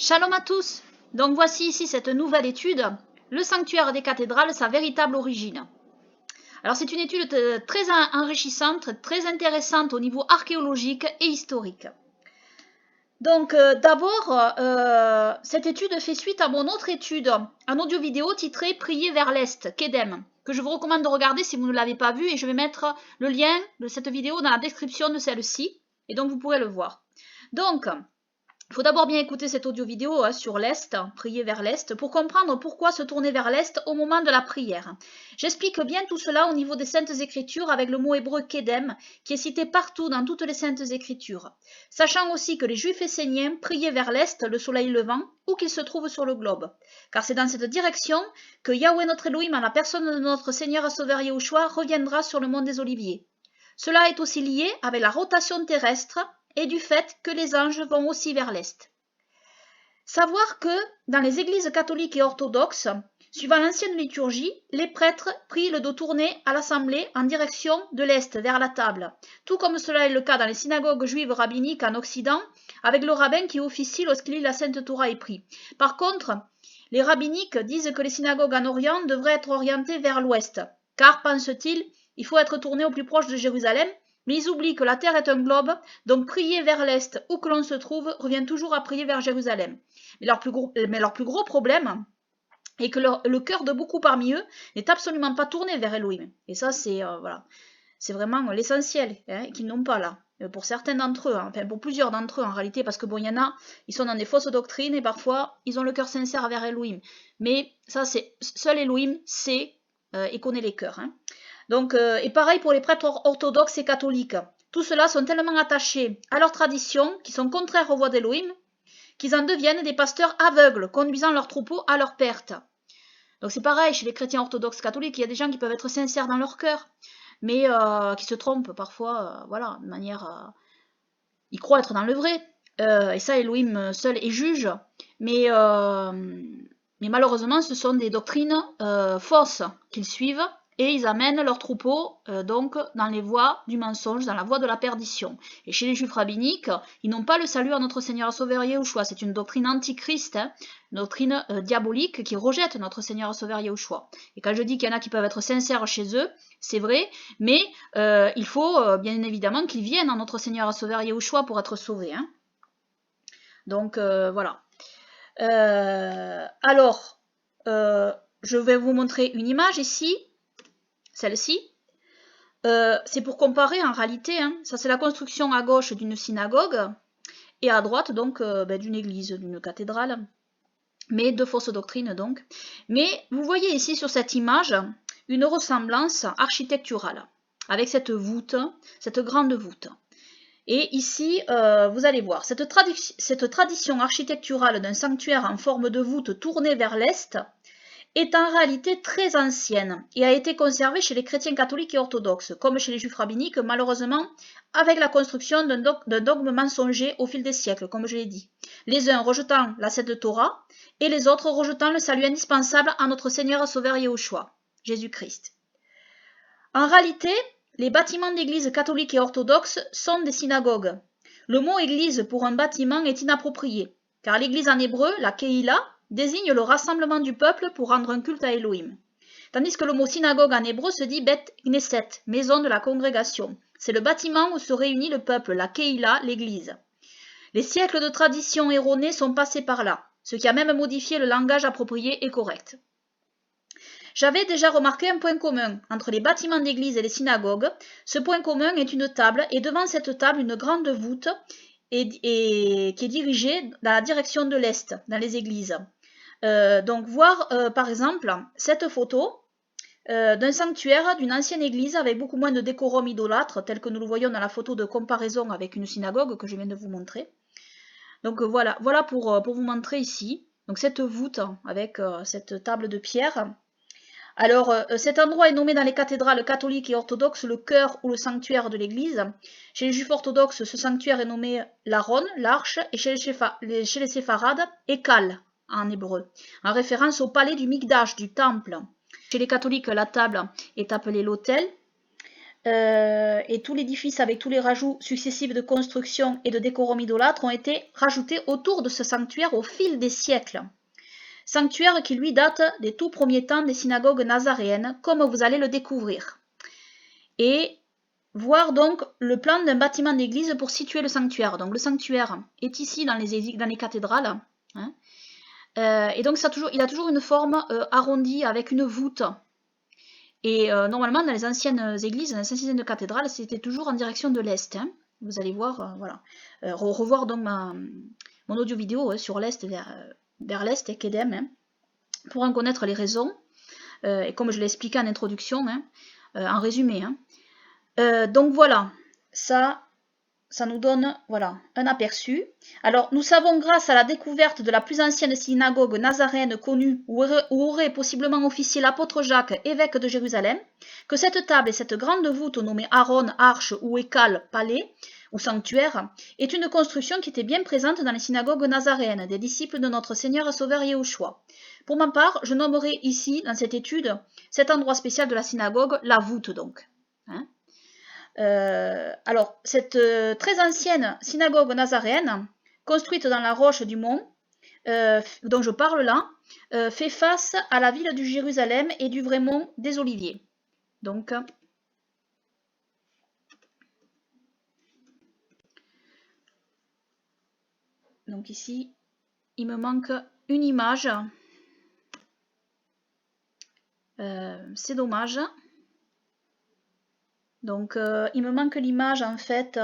Shalom à tous. Donc voici ici cette nouvelle étude, le sanctuaire des cathédrales, sa véritable origine. Alors c'est une étude très enrichissante, très intéressante au niveau archéologique et historique. Donc d'abord, cette étude fait suite à mon autre étude, un audio-vidéo titré « Prier vers l'Est », Kedem, que je vous recommande de regarder si vous ne l'avez pas vu, et je vais mettre le lien de cette vidéo dans la description de celle-ci, et donc vous pourrez le voir. Donc, il faut d'abord bien écouter cet audio-vidéo sur l'Est, prier vers l'Est, pour comprendre pourquoi se tourner vers l'Est au moment de la prière. J'explique bien tout cela au niveau des Saintes Écritures avec le mot hébreu Kedem, qui est cité partout dans toutes les Saintes Écritures. Sachant aussi que les Juifs esséniens priaient vers l'Est, le soleil levant, où qu'ils se trouvent sur le globe. Car c'est dans cette direction que Yahweh notre Elohim, en la personne de notre Seigneur et Sauveur Yahushua, reviendra sur le mont des Oliviers. Cela est aussi lié avec la rotation terrestre, et du fait que les anges vont aussi vers l'Est. Savoir que dans les églises catholiques et orthodoxes, suivant l'ancienne liturgie, les prêtres prient le dos tourné à l'assemblée en direction de l'Est, vers la table, tout comme cela est le cas dans les synagogues juives rabbiniques en Occident, avec le rabbin qui officie lorsqu'il lit la Sainte Torah et prie. Par contre, les rabbiniques disent que les synagogues en Orient devraient être orientées vers l'Ouest, car, pensent-ils, il faut être tourné au plus proche de Jérusalem, mais ils oublient que la terre est un globe, donc prier vers l'Est, où que l'on se trouve, revient toujours à prier vers Jérusalem. Mais leur plus gros problème est que le cœur de beaucoup parmi eux n'est absolument pas tourné vers Elohim. Et ça, c'est voilà, c'est vraiment l'essentiel qu'ils n'ont pas là. Pour certains d'entre eux, enfin pour plusieurs d'entre eux en réalité, parce que bon, il y en a, ils sont dans des fausses doctrines et parfois, ils ont le cœur sincère vers Elohim. Mais ça, c'est seul Elohim sait et connaît les cœurs. Donc, et pareil pour les prêtres orthodoxes et catholiques. Tous ceux-là sont tellement attachés à leurs traditions, qui sont contraires aux voies d'Elohim, qu'ils en deviennent des pasteurs aveugles, conduisant leurs troupeaux à leur perte. Donc c'est pareil, chez les chrétiens orthodoxes catholiques, il y a des gens qui peuvent être sincères dans leur cœur, mais qui se trompent parfois, voilà, de manière... ils croient être dans le vrai, et ça, Elohim seul est juge, mais malheureusement, ce sont des doctrines fausses qu'ils suivent, et ils amènent leurs troupeaux donc dans les voies du mensonge, dans la voie de la perdition. Et chez les juifs rabbiniques, ils n'ont pas le salut à notre Seigneur et Sauveur Yahushua. C'est une doctrine antichrist, une doctrine diabolique qui rejette notre Seigneur et Sauveur Yahushua. Et quand je dis qu'il y en a qui peuvent être sincères chez eux, c'est vrai, mais il faut bien évidemment qu'ils viennent à notre Seigneur et Sauveur Yahushua pour être sauvés. Donc voilà. Alors, je vais vous montrer une image ici. Celle-ci, c'est pour comparer en réalité, ça c'est la construction à gauche d'une synagogue et à droite donc d'une église, d'une cathédrale, mais de fausses doctrines donc. Mais vous voyez ici sur cette image une ressemblance architecturale avec cette voûte, cette grande voûte. Et ici, vous allez voir, cette tradition architecturale d'un sanctuaire en forme de voûte tournée vers l'est est en réalité très ancienne et a été conservée chez les chrétiens catholiques et orthodoxes, comme chez les juifs rabbiniques, malheureusement, avec la construction d'un dogme mensonger au fil des siècles, comme je l'ai dit. Les uns rejetant la Sainte Torah et les autres rejetant le salut indispensable à notre Seigneur et Sauveur Yahushua, Jésus-Christ. En réalité, les bâtiments d'églises catholiques et orthodoxes sont des synagogues. Le mot église pour un bâtiment est inapproprié, car l'église en hébreu, la Kehila, désigne le rassemblement du peuple pour rendre un culte à Elohim. Tandis que le mot synagogue en hébreu se dit Bet Knesset, maison de la congrégation. C'est le bâtiment où se réunit le peuple, la Kehila, l'église. Les siècles de traditions erronées sont passés par là, ce qui a même modifié le langage approprié et correct. J'avais déjà remarqué un point commun entre les bâtiments d'église et les synagogues. Ce point commun est une table, et devant cette table, une grande voûte qui est dirigée dans la direction de l'Est, dans les églises. Donc voir par exemple cette photo d'un sanctuaire d'une ancienne église avec beaucoup moins de décorum idolâtre tel que nous le voyons dans la photo de comparaison avec une synagogue que je viens de vous montrer. Donc voilà pour vous montrer ici donc cette voûte avec cette table de pierre. Alors cet endroit est nommé dans les cathédrales catholiques et orthodoxes le cœur ou le sanctuaire de l'église. Chez les juifs orthodoxes, ce sanctuaire est nommé l'Aron, l'arche, et chez les séfarades, Ekal en hébreu, en référence au palais du Mikdash, du temple. Chez les catholiques, la table est appelée l'autel. et tout l'édifice avec tous les rajouts successifs de construction et de décorum idolâtre ont été rajoutés autour de ce sanctuaire au fil des siècles. Sanctuaire qui lui date des tout premiers temps des synagogues nazaréennes, comme vous allez le découvrir. Et voir donc le plan d'un bâtiment d'église pour situer le sanctuaire. Donc le sanctuaire est ici dans les cathédrales. Hein, et donc il a toujours une forme arrondie avec une voûte. Et normalement, dans les anciennes églises, dans les anciennes cathédrales, c'était toujours en direction de l'est. Hein. Vous allez voir, voilà. Revoir donc mon audio vidéo sur l'est, vers l'est, et Kedem, hein, pour en connaître les raisons. Et comme je l'ai expliqué en introduction, hein, en résumé. Hein. Donc voilà, ça nous donne voilà, un aperçu. Alors, nous savons grâce à la découverte de la plus ancienne synagogue nazaréenne connue, où aurait possiblement officié l'apôtre Jacques, évêque de Jérusalem, que cette table et cette grande voûte nommée Aaron, arche ou écale, palais, ou sanctuaire, est une construction qui était bien présente dans les synagogues nazaréennes, des disciples de notre Seigneur et Sauveur Yahushua. Pour ma part, je nommerai ici, dans cette étude, cet endroit spécial de la synagogue, la voûte donc. Hein. Alors, cette très ancienne synagogue nazaréenne, construite dans la roche du mont, dont je parle là, fait face à la ville du Jérusalem et du vrai mont des Oliviers. Donc ici, il me manque une image. C'est dommage. Donc il me manque l'image en fait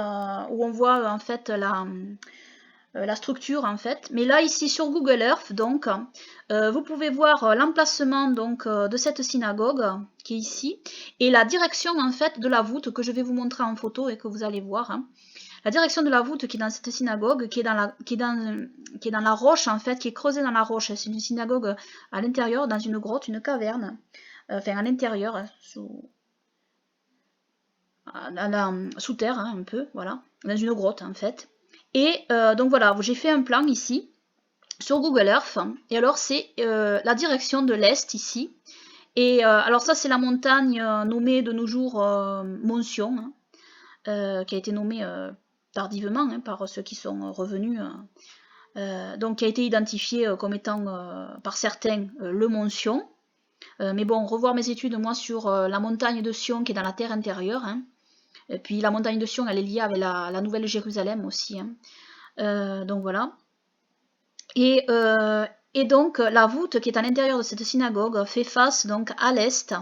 où on voit en fait la structure en fait. Mais là ici sur Google Earth donc vous pouvez voir l'emplacement donc de cette synagogue qui est ici et la direction en fait de la voûte que je vais vous montrer en photo et que vous allez voir. Hein. La direction de la voûte qui est dans cette synagogue, qui est dans la roche en fait, qui est creusée dans la roche. C'est une synagogue à l'intérieur, dans une grotte, une caverne. Enfin à l'intérieur, sous terre hein, un peu, voilà, dans une grotte en fait. Et donc voilà, j'ai fait un plan ici sur Google Earth. Et alors c'est la direction de l'est ici. Et alors ça c'est la montagne nommée de nos jours Mont Sion, hein, qui a été nommée tardivement hein, par ceux qui sont revenus. Donc qui a été identifiée comme étant par certains le Mont Sion. Mais bon, revoir mes études moi sur la montagne de Sion qui est dans la terre intérieure. Hein. Et puis la montagne de Sion, elle est liée avec la Nouvelle Jérusalem aussi. Hein. Donc voilà. Et donc la voûte qui est à l'intérieur de cette synagogue fait face donc à l'est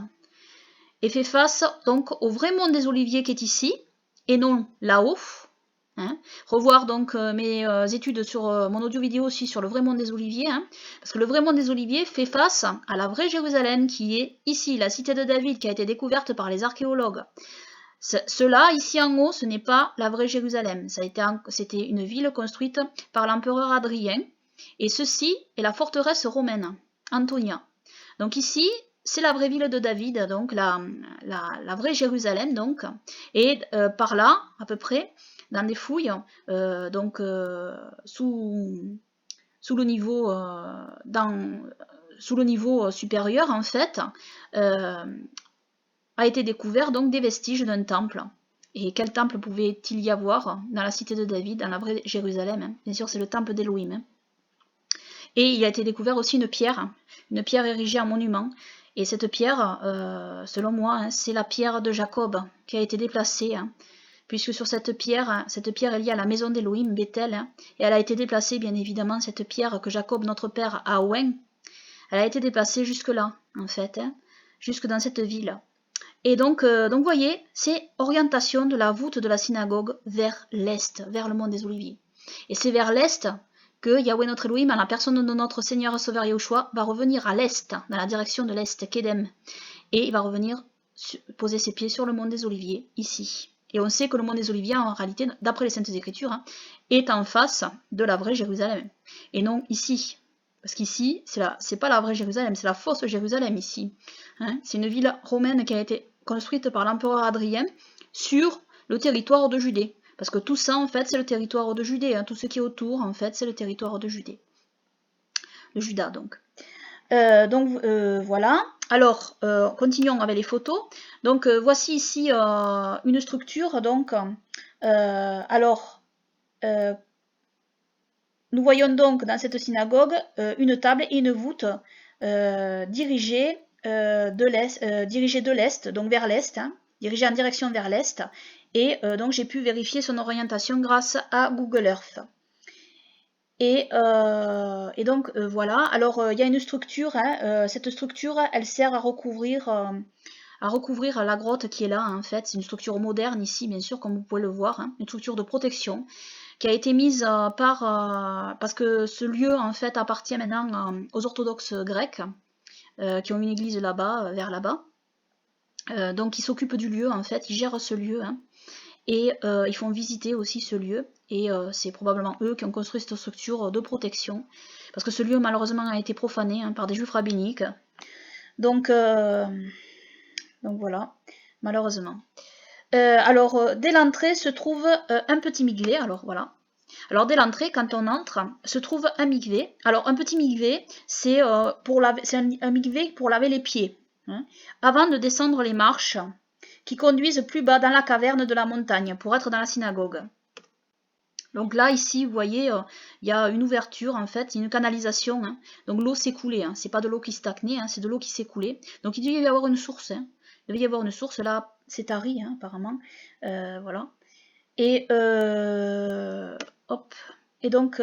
et fait face donc au vrai mont des Oliviers qui est ici et non là-haut. Hein. Revoir donc mes études sur mon audio vidéo aussi sur le vrai mont des Oliviers, hein, parce que le vrai mont des Oliviers fait face à la vraie Jérusalem qui est ici, la cité de David qui a été découverte par les archéologues. Cela, ici en haut, ce n'est pas la vraie Jérusalem. C'était une ville construite par l'empereur Adrien. Et ceci est la forteresse romaine, Antonia. Donc ici, c'est la vraie ville de David, donc la vraie Jérusalem. Donc. Et par là, à peu près, dans des fouilles, donc sous le niveau supérieur, en fait, a été découvert donc des vestiges d'un temple. Et quel temple pouvait-il y avoir dans la cité de David, dans la vraie Jérusalem hein. Bien sûr, c'est le temple d'Élohim. Hein. Et il a été découvert aussi une pierre érigée en monument. Et cette pierre, selon moi, hein, c'est la pierre de Jacob qui a été déplacée. Hein, puisque sur cette pierre est liée à la maison d'Élohim, Bethel. Hein, et elle a été déplacée, bien évidemment, cette pierre que Jacob, notre père, a oint. Elle a été déplacée jusque-là, en fait, hein, jusque dans cette ville. Et donc vous voyez, c'est orientation de la voûte de la synagogue vers l'est, vers le mont des Oliviers. Et c'est vers l'est que Yahweh notre Elohim, en la personne de notre Seigneur et Sauveur Yahushua, va revenir à l'est, dans la direction de l'est, Kedem. Et il va revenir poser ses pieds sur le mont des Oliviers, ici. Et on sait que le mont des Oliviers, en réalité, d'après les Saintes Écritures, hein, est en face de la vraie Jérusalem. Et non ici. Parce qu'ici, c'est pas la vraie Jérusalem, c'est la fausse Jérusalem ici. Hein, c'est une ville romaine qui a été construite par l'empereur Adrien sur le territoire de Judée. Parce que tout ça, en fait, c'est le territoire de Judée. Hein. Tout ce qui est autour, en fait, c'est le territoire de Judée. De Juda, donc. Voilà. alors, continuons avec les photos. Donc, voici ici une structure. Donc, nous voyons donc dans cette synagogue une table et une voûte dirigée de l'est, donc vers l'est, hein, dirigée en direction vers l'est. Et donc j'ai pu vérifier son orientation grâce à Google Earth. Et donc voilà, alors il y a une structure, hein, cette structure elle sert à recouvrir la grotte qui est là, hein, en fait. C'est une structure moderne ici, bien sûr, comme vous pouvez le voir, hein, une structure de protection qui a été mise parce que ce lieu en fait appartient maintenant aux orthodoxes grecs qui ont une église là-bas, vers là-bas. Donc ils s'occupent du lieu en fait, ils gèrent ce lieu, hein, et ils font visiter aussi ce lieu, et c'est probablement eux qui ont construit cette structure de protection, parce que ce lieu malheureusement a été profané, hein, par des juifs rabbiniques. Donc voilà, malheureusement. Alors dès l'entrée se trouve un petit mikvé, alors voilà. Alors dès l'entrée, quand on entre, se trouve un mikvé. Alors un petit mikvé, c'est un mikvé pour laver les pieds, hein, avant de descendre les marches qui conduisent plus bas dans la caverne de la montagne pour être dans la synagogue. Donc là, ici, vous voyez, il y a une ouverture, en fait, une canalisation, hein. Donc l'eau s'est coulée, hein. C'est pas de l'eau qui stagnait, hein, c'est de l'eau qui s'est coulée. Donc il devait y avoir une source, hein. Il devait y avoir une source, là, c'est tari, hein, apparemment. Voilà. Et hop. Et donc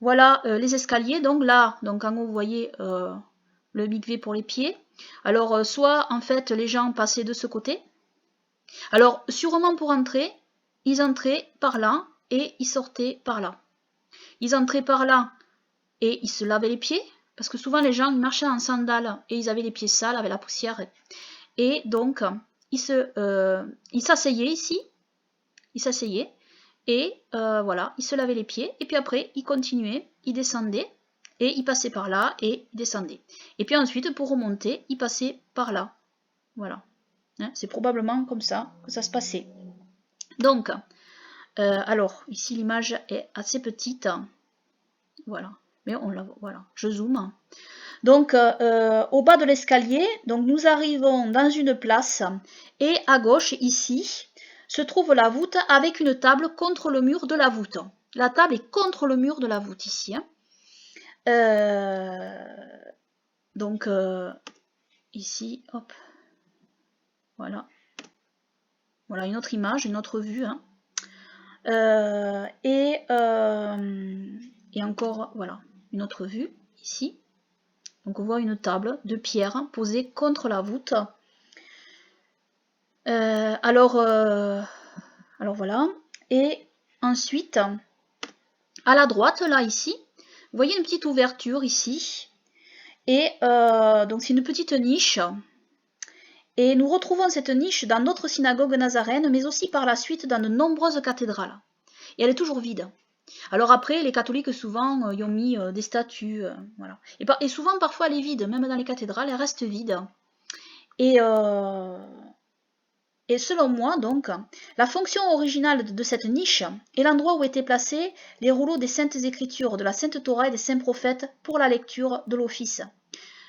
voilà les escaliers. Donc là, donc en haut, vous voyez le mikvé pour les pieds. Alors soit en fait les gens passaient de ce côté. Alors sûrement pour entrer, ils entraient par là et ils sortaient par là. Ils entraient par là et ils se lavaient les pieds, parce que souvent les gens ils marchaient en sandales et ils avaient les pieds sales avec la poussière. Et donc ils s'asseyaient ici. Ils s'asseyaient et voilà, ils se lavaient les pieds et puis après ils continuaient, ils descendaient et ils passaient par là et ils descendaient. Et puis ensuite pour remonter, ils passaient par là. Voilà, hein, c'est probablement comme ça que ça se passait. Donc, alors ici l'image est assez petite, voilà, mais on la voit, voilà, je zoome. Donc au bas de l'escalier, donc nous arrivons dans une place et à gauche ici se trouve la voûte avec une table contre le mur de la voûte. La table est contre le mur de la voûte ici, hein. Donc ici, hop, voilà. Voilà une autre image, une autre vue, hein. Et encore, voilà, une autre vue ici. Donc on voit une table de pierre posée contre la voûte. Alors voilà. Et ensuite, à la droite, là, ici, vous voyez une petite ouverture ici. Et donc c'est une petite niche. Et nous retrouvons cette niche dans d'autres synagogues nazaréennes, mais aussi par la suite dans de nombreuses cathédrales. Et elle est toujours vide. Alors après, les catholiques souvent y ont mis des statues, voilà. Et souvent parfois elle est vide, même dans les cathédrales, elle reste vide. Et selon moi, donc, la fonction originale de cette niche est l'endroit où étaient placés les rouleaux des Saintes Écritures, de la Sainte Torah et des Saints Prophètes pour la lecture de l'office.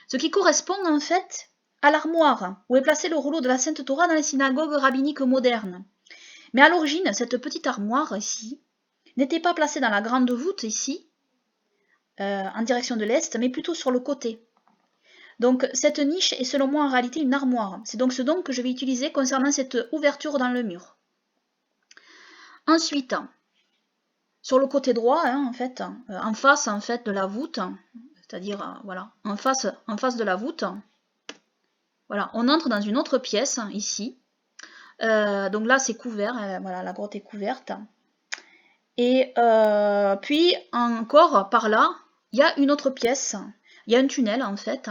Ce qui correspond en fait à l'armoire où est placé le rouleau de la Sainte Torah dans les synagogues rabbiniques modernes. Mais à l'origine, cette petite armoire ici n'était pas placée dans la grande voûte ici, en direction de l'est, mais plutôt sur le côté. Donc cette niche est selon moi en réalité une armoire. C'est donc ce don que je vais utiliser concernant cette ouverture dans le mur. Ensuite, sur le côté droit, hein, en fait, en face en fait de la voûte, c'est-à-dire voilà, en face de la voûte, voilà, on entre dans une autre pièce ici. Donc là c'est couvert, voilà, la grotte est couverte. Et puis encore par là, il y a une autre pièce. Il y a un tunnel en fait.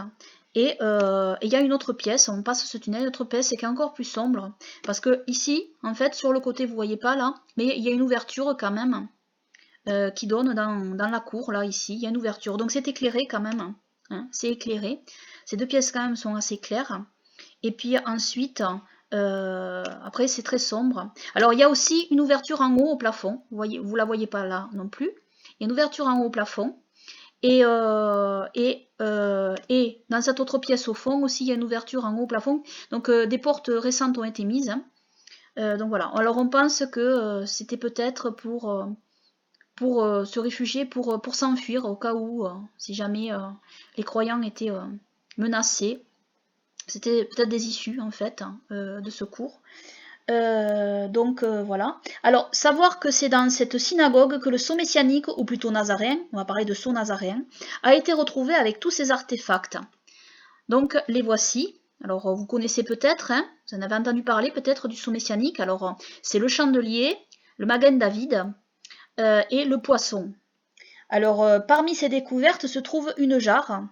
Et il y a une autre pièce, on passe ce tunnel, une autre pièce qui est encore plus sombre. Parce que ici, en fait, sur le côté, vous voyez pas là, mais il y a une ouverture quand même qui donne dans la cour, là, ici. Il y a une ouverture. Donc c'est éclairé quand même. Hein, c'est éclairé. Ces deux pièces quand même sont assez claires. Et puis ensuite, après c'est très sombre. Alors il y a aussi une ouverture en haut au plafond. Vous la voyez pas là non plus. Il y a une ouverture en haut au plafond. Et dans cette autre pièce au fond aussi, il y a une ouverture en haut au plafond. Donc des portes récentes ont été mises. Hein. Donc voilà. Alors on pense que c'était peut-être pour se réfugier, pour s'enfuir au cas où, si jamais les croyants étaient menacés. C'était peut-être des issues en fait hein, de secours. Voilà. Alors, savoir que c'est dans cette synagogue que le sceau messianique, ou plutôt nazaréen, on va parler de sceau nazaréen, a été retrouvé avec tous ces artefacts. Donc, les voici. Alors, vous connaissez peut-être, hein, vous en avez entendu parler peut-être du sceau messianique. Alors, c'est le chandelier, le Magen David et le poisson. Alors, parmi ces découvertes se trouve une jarre,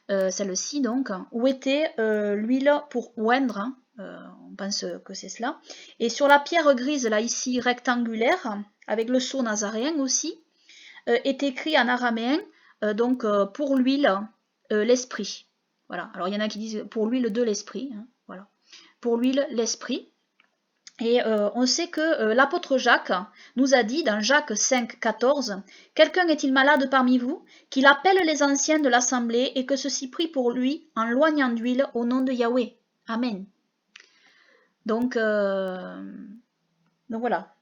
celle-ci donc, où était l'huile pour oindre. Hein, on pense que c'est cela. Et sur la pierre grise, là, ici, rectangulaire, avec le sceau nazaréen aussi, est écrit en araméen, pour l'huile, l'esprit. Voilà. Alors, il y en a qui disent pour l'huile de l'esprit. Hein, voilà. Pour l'huile, l'esprit. Et on sait que l'apôtre Jacques nous a dit dans Jacques 5, 14 « Quelqu'un est-il malade parmi vous, qu'il appelle les anciens de l'assemblée et que ceux-ci prient pour lui en loignant d'huile au nom de Yahweh. Amen. » Donc voilà.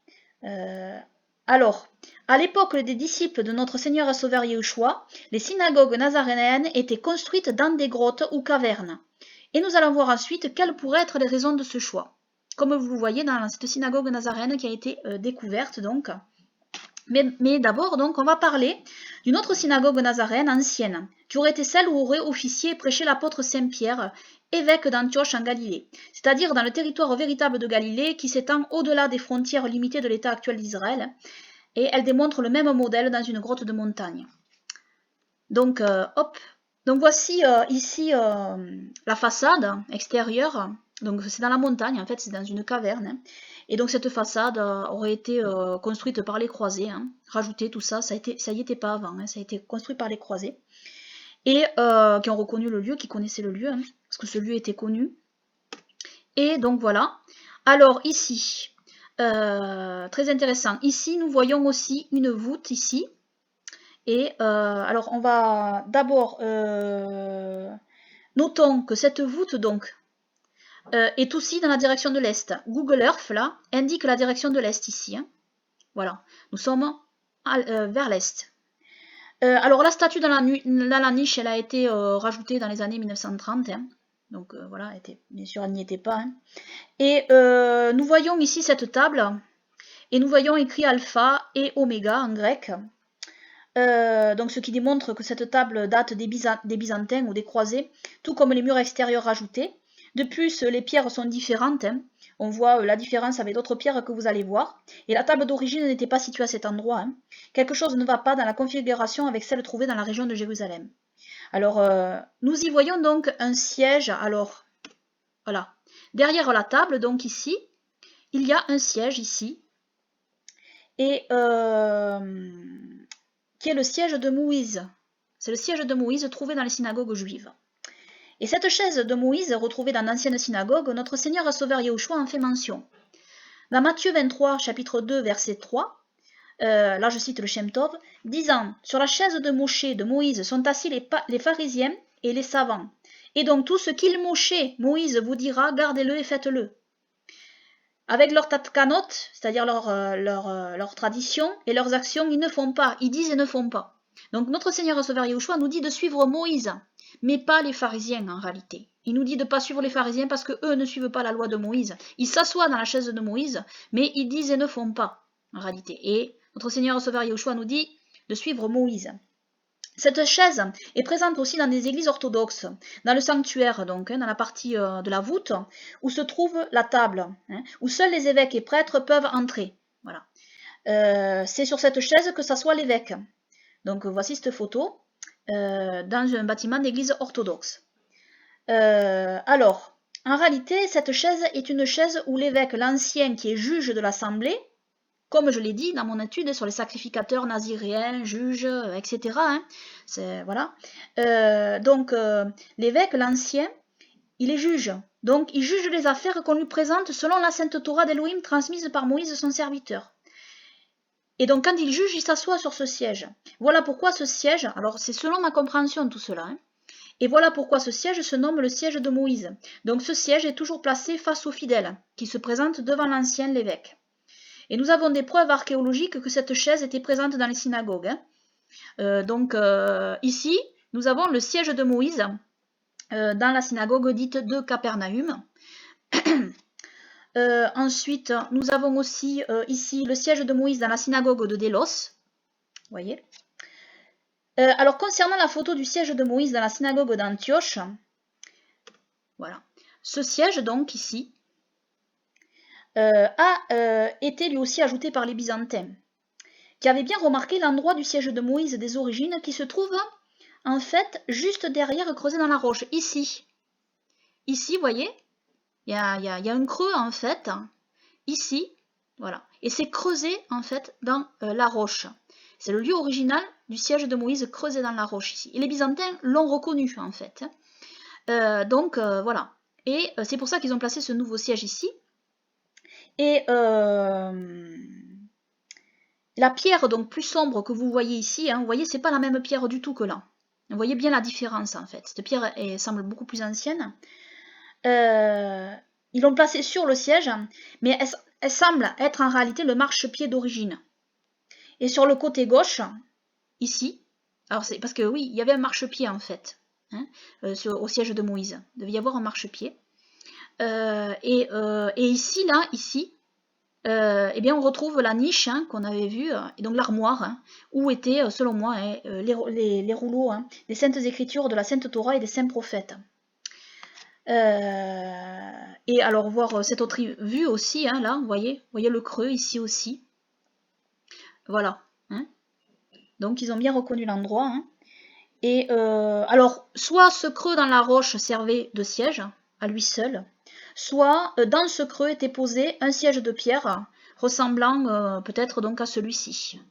Alors, à l'époque des disciples de notre Seigneur et Sauveur Yeshua, les synagogues nazaréennes étaient construites dans des grottes ou cavernes. Et nous allons voir ensuite quelles pourraient être les raisons de ce choix. Comme vous le voyez dans cette synagogue nazaréenne qui a été découverte donc. Mais d'abord, donc, on va parler d'une autre synagogue nazaréenne ancienne, qui aurait été celle où aurait officié et prêché l'apôtre Saint-Pierre, évêque d'Antioche en Galilée, c'est-à-dire dans le territoire véritable de Galilée qui s'étend au-delà des frontières limitées de l'État actuel d'Israël, et elle démontre le même modèle dans une grotte de montagne. Donc, Donc voici ici la façade extérieure. Donc c'est dans la montagne, en fait, c'est dans une caverne. Hein. Et donc cette façade aurait été construite par les croisés. Hein. Rajouter tout ça, ça y était pas avant. Hein. Ça a été construit par les croisés. Et qui ont reconnu le lieu, qui connaissaient le lieu, hein, parce que ce lieu était connu. Et donc voilà. Alors ici, très intéressant. Ici, nous voyons aussi une voûte ici. Et alors on va d'abord notons que cette voûte donc est aussi dans la direction de l'est. Google Earth là indique la direction de l'est ici. Hein. Voilà, nous sommes vers l'est. Alors la statue dans la niche, elle a été rajoutée dans les années 1930. Hein. Donc voilà, bien sûr elle n'y était pas. Hein. Et nous voyons ici cette table et nous voyons écrit alpha et oméga en grec. Donc ce qui démontre que cette table date des Byzantins ou des croisés, tout comme les murs extérieurs rajoutés. De plus, les pierres sont différentes. Hein. On voit la différence avec d'autres pierres que vous allez voir. Et la table d'origine n'était pas située à cet endroit. Hein. Quelque chose ne va pas dans la configuration avec celle trouvée dans la région de Jérusalem. Alors, nous y voyons donc un siège. Alors, voilà. Derrière la table, donc ici, il y a un siège ici. Et qui est le siège de Moïse. C'est le siège de Moïse trouvé dans les synagogues juives. Et cette chaise de Moïse, retrouvée dans l'ancienne synagogue, notre Seigneur et Sauveur Yahushua en fait mention. Dans Matthieu 23, chapitre 2, verset 3, là je cite le Shem Tov, disant « Sur la chaise de Moshe, de Moïse, sont assis les pharisiens et les savants. Et donc tout ce qu'il Moïse vous dira, gardez-le et faites-le. » Avec leur tatkanot, c'est-à-dire leur tradition et leurs actions, ils ne font pas, ils disent et ne font pas. Donc notre Seigneur et Sauveur Yahushua nous dit de suivre Moïse, mais pas les pharisiens en réalité. Il nous dit de ne pas suivre les pharisiens parce qu'eux ne suivent pas la loi de Moïse. Ils s'assoient dans la chaise de Moïse, mais ils disent et ne font pas en réalité. Et notre Seigneur et Sauveur Yahushua nous dit de suivre Moïse. Cette chaise est présente aussi dans des églises orthodoxes, dans le sanctuaire, donc, hein, dans la partie de la voûte, où se trouve la table, hein, où seuls les évêques et prêtres peuvent entrer. Voilà. C'est sur cette chaise que s'assoit l'évêque. Donc voici cette photo, dans un bâtiment d'église orthodoxe. Alors, en réalité, cette chaise est une chaise où l'évêque, l'ancien qui est juge de l'assemblée, comme je l'ai dit dans mon étude sur les sacrificateurs naziréens, juges, etc. Hein, voilà. L'évêque, l'ancien, il est juge. Donc, il juge les affaires qu'on lui présente selon la sainte Torah d'Elohim transmise par Moïse, son serviteur. Et donc quand il juge, il s'assoit sur ce siège. Voilà pourquoi ce siège, alors c'est selon ma compréhension tout cela, hein, et voilà pourquoi ce siège se nomme le siège de Moïse. Donc ce siège est toujours placé face aux fidèles, qui se présentent devant l'ancien l'évêque. Et nous avons des preuves archéologiques que cette chaise était présente dans les synagogues. Ici, nous avons le siège de Moïse dans la synagogue dite de Capernaum. Ensuite, nous avons aussi ici le siège de Moïse dans la synagogue de Délos. Voyez. Alors, concernant la photo du siège de Moïse dans la synagogue d'Antioche, voilà. Ce siège, donc, ici, a été lui aussi ajouté par les Byzantins, qui avaient bien remarqué l'endroit du siège de Moïse des origines qui se trouve, en fait, juste derrière, creusé dans la roche, ici. Ici, vous voyez, il y a un creux, en fait, ici, voilà. Et c'est creusé, en fait, dans la roche. C'est le lieu original du siège de Moïse creusé dans la roche ici. Et les Byzantins l'ont reconnu, en fait. Voilà. Et c'est pour ça qu'ils ont placé ce nouveau siège ici. Et la pierre donc plus sombre que vous voyez ici, hein, vous voyez, c'est pas la même pierre du tout que là. Vous voyez bien la différence, en fait. Cette pierre semble beaucoup plus ancienne. Ils l'ont placée sur le siège, mais elle semble être en réalité le marchepied d'origine. Et sur le côté gauche, ici, alors c'est parce que oui, il y avait un marchepied en fait, hein, au siège de Moïse. Il devait y avoir un marchepied. Et ici, là, ici, eh bien, on retrouve la niche hein, qu'on avait vue, et donc l'armoire, hein, où étaient, selon moi, hein, les rouleaux hein, des saintes écritures de la Sainte Torah et des saints prophètes. Et alors, voir cette autre vue aussi, hein, là, vous voyez le creux ici aussi. Voilà. Hein. Donc, ils ont bien reconnu l'endroit. Hein. Et alors, soit ce creux dans la roche servait de siège, à lui seul, soit dans ce creux était posé un siège de pierre, ressemblant peut-être donc à celui-ci.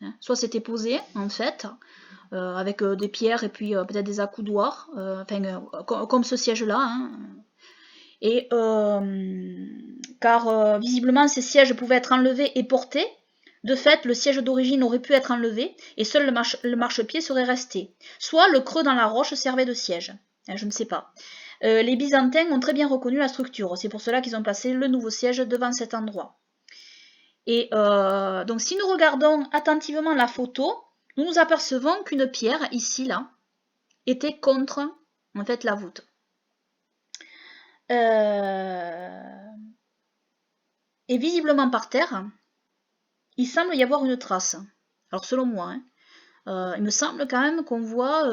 Hein. Soit c'était posé, en fait, avec des pierres et puis peut-être des accoudoirs, comme ce siège-là. Hein. Et car visiblement ces sièges pouvaient être enlevés et portés. De fait, le siège d'origine aurait pu être enlevé et seul le marchepied serait resté. Soit le creux dans la roche servait de siège. Je ne sais pas. Les Byzantins ont très bien reconnu la structure. C'est pour cela qu'ils ont placé le nouveau siège devant cet endroit. Et donc si nous regardons attentivement la photo, nous nous apercevons qu'une pierre, ici, là, était contre, en fait, la voûte. Et visiblement par terre, il semble y avoir une trace. Alors selon moi, hein, il me semble quand même qu'on voit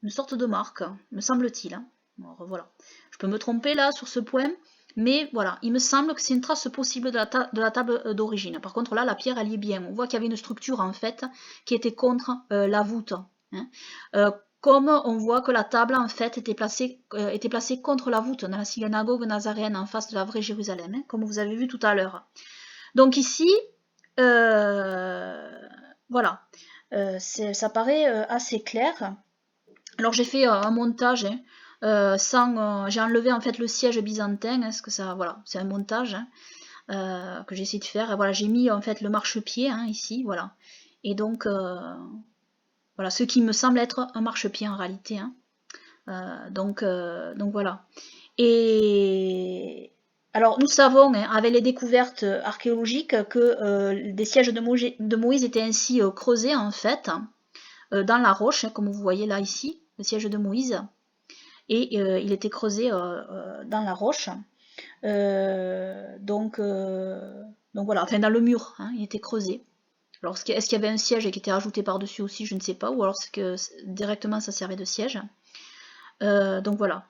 une sorte de marque, me semble-t-il. Hein. Alors, voilà. Je peux me tromper là sur ce point, mais voilà, il me semble que c'est une trace possible de la table d'origine. Par contre là, la pierre, elle y est bien. On voit qu'il y avait une structure en fait qui était contre la voûte. Hein. Comme on voit que la table en fait était placée contre la voûte dans la synagogue nazaréenne en face de la vraie Jérusalem, hein, comme vous avez vu tout à l'heure. Donc ici, voilà, ça paraît assez clair. Alors j'ai fait un montage hein, j'ai enlevé en fait le siège byzantin, parce que ça, voilà, c'est un montage hein, que j'ai essayé de faire. Et voilà, j'ai mis en fait le marchepied hein, ici, voilà. Et donc voilà, ce qui me semble être un marchepied en réalité. Hein. Donc voilà. Et alors nous savons, hein, avec les découvertes archéologiques, que des sièges de Moïse étaient ainsi creusés en fait dans la roche, hein, comme vous voyez là ici, le siège de Moïse, et il était creusé dans la roche. Donc voilà, enfin dans le mur, hein, il était creusé. Alors est-ce qu'il y avait un siège qui était ajouté par-dessus aussi, je ne sais pas, ou alors c'est que directement ça servait de siège. Donc voilà.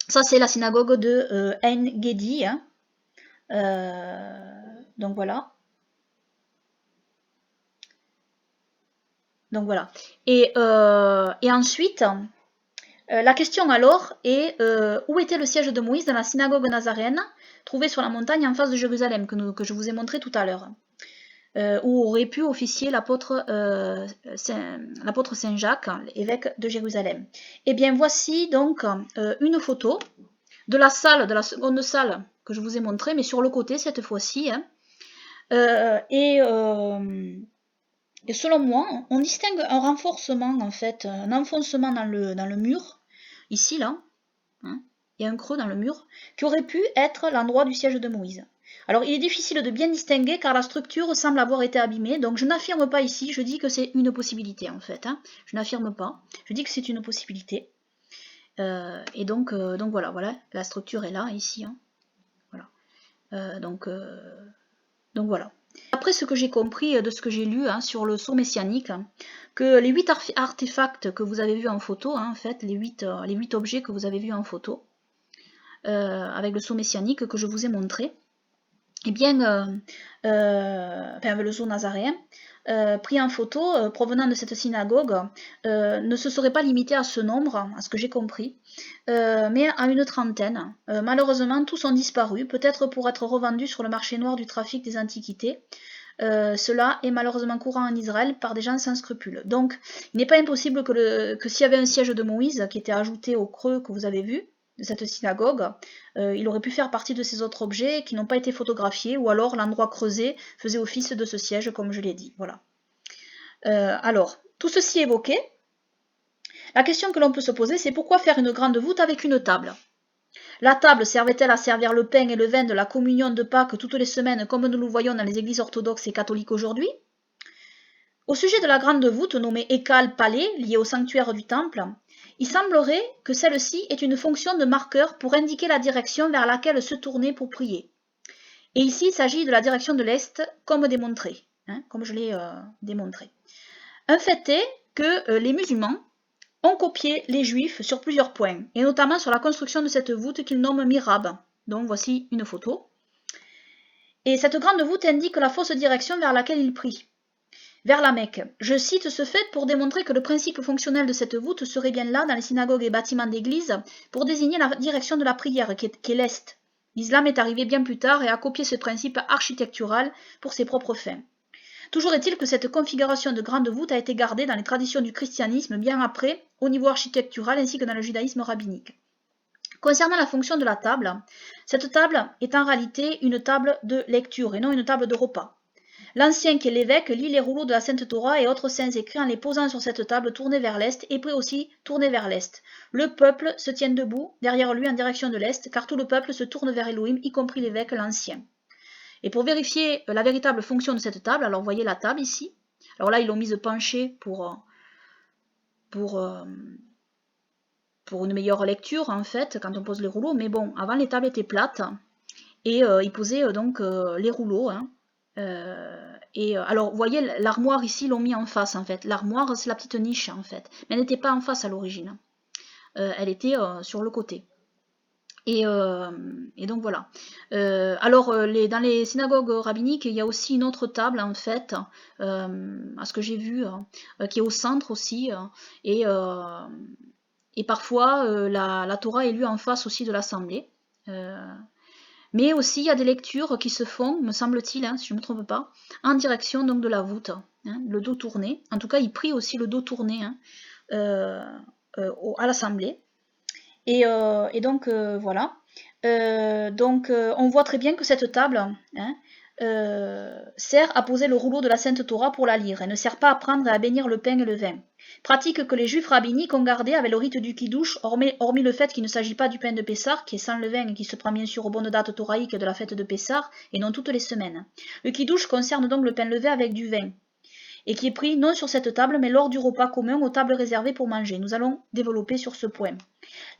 Ça c'est la synagogue de En-Gedi. Hein. Donc voilà. Donc voilà. Et ensuite, la question alors est où était le siège de Moïse dans la synagogue nazaréenne, trouvée sur la montagne en face de Jérusalem, que je vous ai montré tout à l'heure, où aurait pu officier l'apôtre Saint Jacques, évêque de Jérusalem. Et bien voici donc une photo de la seconde salle que je vous ai montrée, mais sur le côté cette fois-ci. Hein. Et selon moi, on distingue un renforcement, en fait, un enfoncement dans le mur, ici, là, hein, il y a un creux dans le mur, qui aurait pu être l'endroit du siège de Moïse. Alors, il est difficile de bien distinguer car la structure semble avoir été abîmée, donc je n'affirme pas ici, je dis que c'est une possibilité, en fait. Hein. Je n'affirme pas, je dis que c'est une possibilité. Et donc voilà, la structure est là, ici. Hein. Voilà. Donc voilà. Après ce que j'ai compris de ce que j'ai lu hein, sur le sceau messianique, que les 8 artefacts que vous avez vus en photo, hein, en fait, les 8 objets que vous avez vus en photo, avec le sceau messianique que je vous ai montré, eh bien, avec le sceau nazaréen, pris en photo provenant de cette synagogue, ne se serait pas limité à ce nombre, à ce que j'ai compris, mais à une trentaine. Malheureusement, tous ont disparu, peut-être pour être revendus sur le marché noir du trafic des antiquités. Cela est malheureusement courant en Israël par des gens sans scrupules. Donc, il n'est pas impossible que s'il y avait un siège de Moïse qui était ajouté au creux que vous avez vu, de cette synagogue, il aurait pu faire partie de ces autres objets qui n'ont pas été photographiés, ou alors l'endroit creusé faisait office de ce siège, comme je l'ai dit. Voilà. Alors, tout ceci évoqué, la question que l'on peut se poser, c'est pourquoi faire une grande voûte avec une table? La table servait-elle à servir le pain et le vin de la communion de Pâques toutes les semaines, comme nous le voyons dans les églises orthodoxes et catholiques aujourd'hui? Au sujet de la grande voûte nommée Ekal Palais, liée au sanctuaire du temple, il semblerait que celle-ci ait une fonction de marqueur pour indiquer la direction vers laquelle se tourner pour prier. Et ici, il s'agit de la direction de l'Est, comme démontré, hein, comme je l'ai démontré. Un fait est que les musulmans ont copié les juifs sur plusieurs points, et notamment sur la construction de cette voûte qu'ils nomment Mirab. Donc voici une photo. Et cette grande voûte indique la fausse direction vers laquelle ils prient. Vers la Mecque. Je cite ce fait pour démontrer que le principe fonctionnel de cette voûte serait bien là dans les synagogues et bâtiments d'église pour désigner la direction de la prière qui est l'Est. L'islam est arrivé bien plus tard et a copié ce principe architectural pour ses propres fins. Toujours est-il que cette configuration de grande voûte a été gardée dans les traditions du christianisme bien après, au niveau architectural ainsi que dans le judaïsme rabbinique. Concernant la fonction de la table, cette table est en réalité une table de lecture et non une table de repas. L'ancien qui est l'évêque lit les rouleaux de la Sainte Torah et autres saints écrits en les posant sur cette table tournée vers l'est et prie aussi tournée vers l'est. Le peuple se tient debout derrière lui en direction de l'est car tout le peuple se tourne vers Elohim, y compris l'évêque l'ancien. Et pour vérifier la véritable fonction de cette table, alors vous voyez la table ici. Alors là ils l'ont mise penchée pour une meilleure lecture en fait quand on pose les rouleaux. Mais bon, avant les tables étaient plates et ils posaient donc les rouleaux. Hein. Alors, vous voyez, l'armoire ici, l'ont mis en face, en fait. L'armoire, c'est la petite niche, en fait. Mais elle n'était pas en face à l'origine. Elle était sur le côté. Et donc, voilà. Dans les synagogues rabbiniques, il y a aussi une autre table, en fait, à ce que j'ai vu, qui est au centre aussi. Et parfois, la Torah est lue en face aussi de l'assemblée. Mais aussi, il y a des lectures qui se font, me semble-t-il, hein, si je ne me trompe pas, en direction donc, de la voûte, hein, le dos tourné. En tout cas, il prie aussi le dos tourné hein, à l'assemblée. Et donc, voilà. On voit très bien que cette table hein, sert à poser le rouleau de la Sainte Torah pour la lire. Elle ne sert pas à prendre et à bénir le pain et le vin. Pratique que les juifs rabbiniques ont gardé avec le rite du kidouche, hormis le fait qu'il ne s'agit pas du pain de Pessar, qui est sans levain et qui se prend bien sûr aux bonnes dates thoraïques de la fête de Pessar, et non toutes les semaines. Le kidouche concerne donc le pain levé avec du vin, et qui est pris non sur cette table, mais lors du repas commun aux tables réservées pour manger. Nous allons développer sur ce point.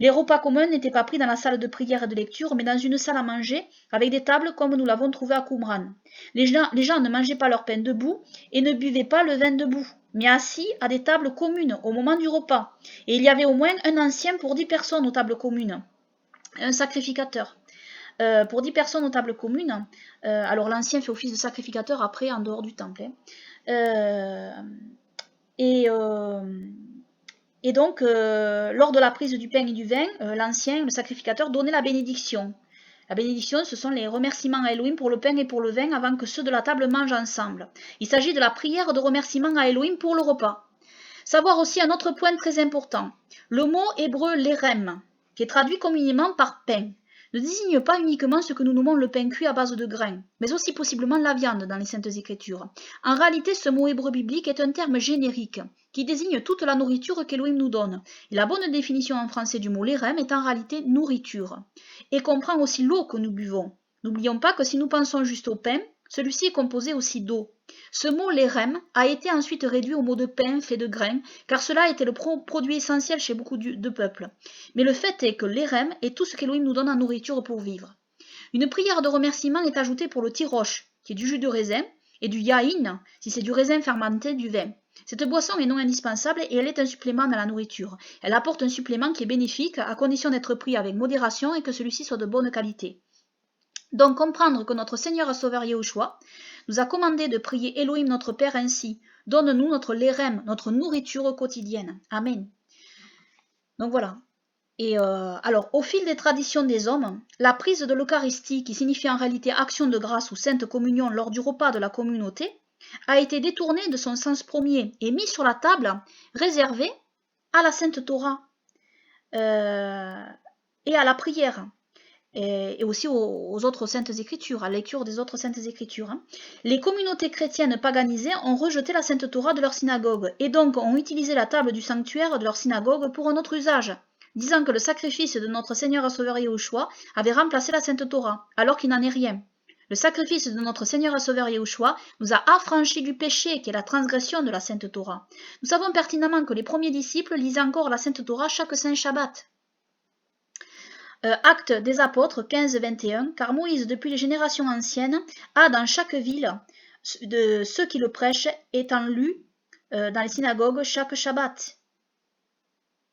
Les repas communs n'étaient pas pris dans la salle de prière et de lecture, mais dans une salle à manger, avec des tables comme nous l'avons trouvé à Qumran. Les gens ne mangeaient pas leur pain debout et ne buvaient pas le vin debout, mais assis à des tables communes au moment du repas. Et il y avait au moins un ancien pour 10 personnes aux tables communes, un sacrificateur. Pour 10 personnes aux tables communes, alors l'ancien fait office de sacrificateur après en dehors du temple. Et donc, lors de la prise du pain et du vin, l'ancien, le sacrificateur, donnait la bénédiction. La bénédiction, ce sont les remerciements à Elohim pour le pain et pour le vin avant que ceux de la table mangent ensemble. Il s'agit de la prière de remerciement à Elohim pour le repas. Savoir aussi un autre point très important. Le mot hébreu lerem, qui est traduit communément par pain, ne désigne pas uniquement ce que nous nommons le pain cuit à base de grains, mais aussi possiblement la viande dans les Saintes Écritures. En réalité, ce mot hébreu biblique est un terme générique qui désigne toute la nourriture qu'Elohim nous donne. Et la bonne définition en français du mot lerem est en réalité nourriture, et comprend aussi l'eau que nous buvons. N'oublions pas que si nous pensons juste au pain, celui-ci est composé aussi d'eau. Ce mot lerem a été ensuite réduit au mot de pain fait de grains, car cela était le produit essentiel chez beaucoup de peuples. Mais le fait est que l'erem est tout ce qu'Elohim nous donne en nourriture pour vivre. Une prière de remerciement est ajoutée pour le tiroche, qui est du jus de raisin, et du yaïn, si c'est du raisin fermenté, du vin. Cette boisson est non indispensable et elle est un supplément dans la nourriture. Elle apporte un supplément qui est bénéfique à condition d'être pris avec modération et que celui-ci soit de bonne qualité. Donc comprendre que notre Seigneur et Sauveur Yahushua nous a commandé de prier Elohim notre Père ainsi. Donne-nous notre lerem, notre nourriture quotidienne. Amen. Donc voilà. Et alors, au fil des traditions des hommes, la prise de l'Eucharistie, qui signifie en réalité action de grâce ou sainte communion lors du repas de la communauté, a été détournée de son sens premier et mise sur la table, réservée à la Sainte Torah et à la prière. Et aussi aux autres saintes écritures, à la lecture des autres saintes écritures. Les communautés chrétiennes paganisées ont rejeté la sainte Torah de leur synagogue et donc ont utilisé la table du sanctuaire de leur synagogue pour un autre usage, disant que le sacrifice de notre Seigneur et Sauveur Yahushua avait remplacé la sainte Torah, alors qu'il n'en est rien. Le sacrifice de notre Seigneur et Sauveur Yahushua nous a affranchis du péché qui est la transgression de la sainte Torah. Nous savons pertinemment que les premiers disciples lisaient encore la sainte Torah chaque saint Shabbat. Actes des apôtres 15-21, car Moïse, depuis les générations anciennes, a dans chaque ville de ceux qui le prêchent étant lu dans les synagogues chaque Shabbat.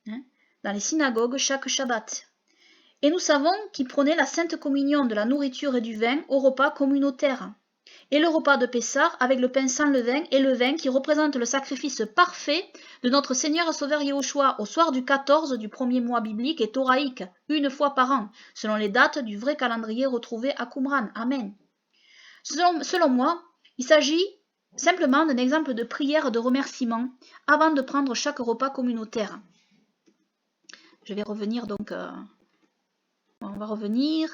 Dans les synagogues chaque Shabbat. Et nous savons qu'il prenait la sainte communion de la nourriture et du vin au repas communautaire. Et le repas de Pessah avec le pain sans levain et le vin qui représente le sacrifice parfait de notre Seigneur et Sauveur Yahushua au soir du 14 du premier mois biblique et thoraïque, une fois par an, selon les dates du vrai calendrier retrouvé à Qumran. Amen. Selon moi, il s'agit simplement d'un exemple de prière de remerciement avant de prendre chaque repas communautaire. Je vais revenir donc... on va revenir...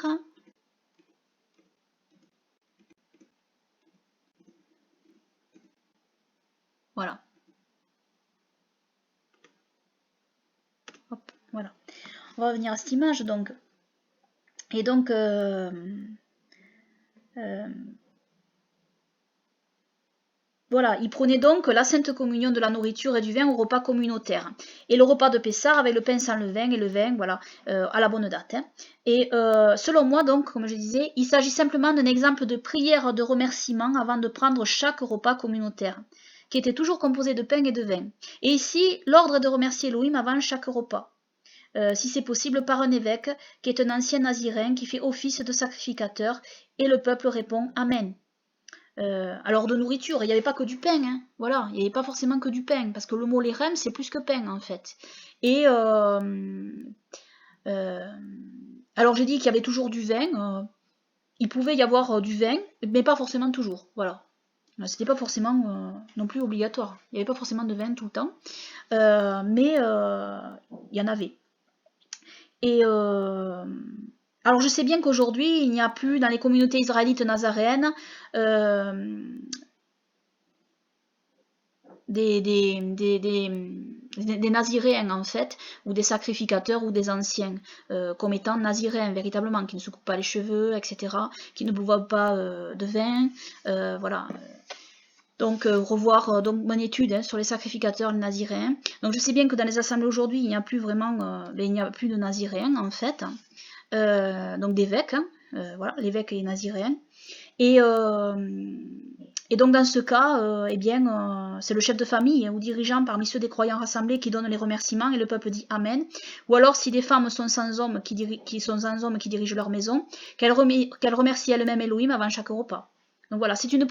Voilà. Hop, voilà. On va revenir à cette image donc. Et donc, voilà, il prenait donc la sainte communion de la nourriture et du vin au repas communautaire. Et le repas de Pessah avec le pain sans levain et le vin, voilà, à la bonne date. Et selon moi, donc, comme je disais, il s'agit simplement d'un exemple de prière de remerciement avant de prendre chaque repas communautaire, qui était toujours composé de pain et de vin. Et ici, l'ordre est de remercier Elohim avant chaque repas, si c'est possible par un évêque, qui est un ancien naziréen qui fait office de sacrificateur, et le peuple répond « Amen ». Alors de nourriture, il n'y avait pas que du pain, hein. Voilà, il n'y avait pas forcément que du pain, parce que le mot lerem, c'est plus que pain en fait. Et alors j'ai dit qu'il y avait toujours du vin, il pouvait y avoir du vin, mais pas forcément toujours, voilà. C'était pas forcément non plus obligatoire. Il n'y avait pas forcément de vin tout le temps. Mais il y en avait. Et alors je sais bien qu'aujourd'hui, il n'y a plus dans les communautés israélites nazaréennes des naziréens en fait, ou des sacrificateurs ou des anciens, comme étant naziréens véritablement, qui ne se coupent pas les cheveux, etc., qui ne boivent pas de vin, voilà. Donc revoir donc mon étude sur les sacrificateurs naziréens. Donc je sais bien que dans les assemblées aujourd'hui, il n'y a plus vraiment, il n'y a plus de naziréens en fait, donc d'évêques, voilà, l'évêque est naziréen. Et donc dans ce cas, eh bien, c'est le chef de famille ou dirigeant parmi ceux des croyants rassemblés qui donne les remerciements et le peuple dit Amen. Ou alors si des femmes sont sans hommes qui dirigent leur maison, qu'elles remercient elles-mêmes Elohim avant chaque repas. Donc voilà, c'est une